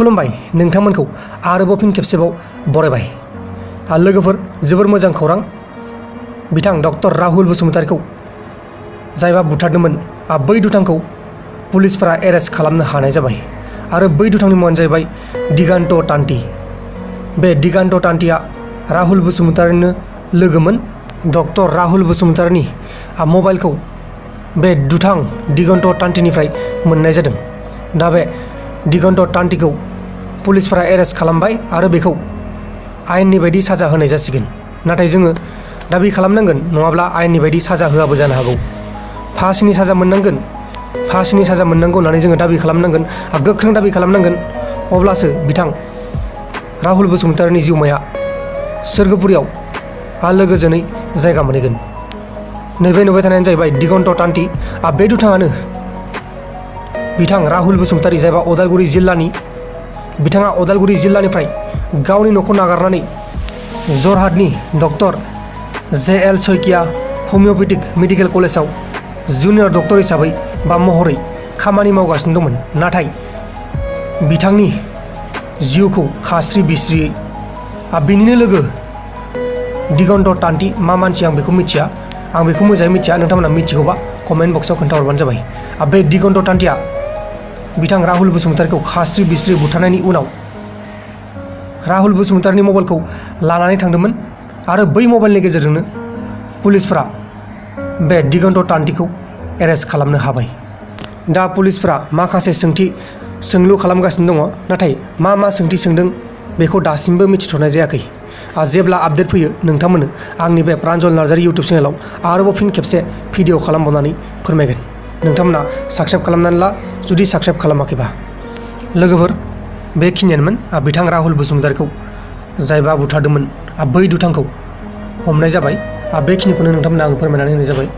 खुलुमबाय नोंथांमोनखौ आरोबाव फिन खेबसेबाव बरायबाय। लोगोफोर जोबोर मोजां खौरां, बिथां डक्टर राहुल बसुमतारीखौ जायबा बुथारदोंमोन बै दुथांखौ पुलिसफोरा एरेस्ट खालामनो हानाय जाबाय आरो बै दुथांनि मुङानो जाहैबाय दिगान्त तान्ति। बे दिगान्त तान्तिया राहुल बसुमतारीनो लोगोमोन। डक्टर राहुल बसुमतारीनि मबाइलखौ बे दुथां दिगन्त तान्तिनिफ्राय मोननाय जादों। दा बे दिगन्त तान्तिखौ पुलिसफोरा एरेस्ट खालामबाय आरो बेखौ आयेननि बायदि साजा होनाय जासिगोन। नाथाय जोङो दाबि खालामनांगोन, नङाब्ला आयेननि बायदि साजा होआबो जानो हागौ। फासिनि साजा मोननांगोन, फासिनि साजा मोननांगौ होननानै जोङो दाबि खालामनांगोन, गोख्रों दाबि खालामनांगोन। अब्लासो बिथां राहुल बसुमतारीनि जिउमाया सोरगोपुरियाव गोजोनै जायगा मोनहैगोन। नैबे नुबाय थानायानो जाहैबाय दिगन्त तान्ति। बे दुथाङानो बिथां राहुल बसुमतारी जायबा अदालगुरि जिल्लानि, बिथाङा अदालगुरि जिल्लानिफ्राय गावनि न'खौ नागारनानै जरहाटनि डक्टर JL शइकिया हमिअपेथिक मेडिकेल कलेजाव जुनियर डक्टर हिसाबै महरै खामानि मावगासिनो दंमोन। नाथाय बिथांनि जिउखौ खास्रि बिस्रियै बिनिनो लोगो दिगन्त तान्ति, मा मानसि आं बेखौ मिथिया, आं बेखौ मोजाङै मिथिया, नोंथांमोना मिथिगौबा कमेन्ट बक्सआव खोन्थाहरबानो जाबाय। बे दिगन्त तान्तिया बिथां राहुल बसुमतारीखौ खास्रि बिस्रि बुथारनायनि उनाव राहुल बसुमतारीनि मबाइलखौ लानानै थांदोंमोन आरो बै मबाइलनि गेजेरजोंनो पुलिसफोरा बे दिगन्त तान्तिखौ एरेस्ट खालामनो हाबाय। दा पुलिसफोरा माखासे सोंलु खालामगासिनो दङ, नाथाय मा सोंथि सोंदों बेखौ दासिमबो मिथिथ'नाय जायाखै। जेब्ला आपडेट फैयो नोंथांमोननो आंनि बे प्रान्जल नार्जारी इउटुब चेनेलाव आरोबाव फिन खेबसे भिडिअ खालामबावनानै फोरमायगोन। नोंथांमोना साबस्क्राइब खालामनानै ला जुदि साबस्क्राइब खालामाखैबा। लोगोफोर बेखिनियानोमोन बिथां राहुल बसुमतारीखौ जायबा बुथारदोंमोन बै दुथांखौ हमनाय जाबाय। बेखिनिखौनो नोंथांमोना आं फोरमायनानै होनाय जाबाय।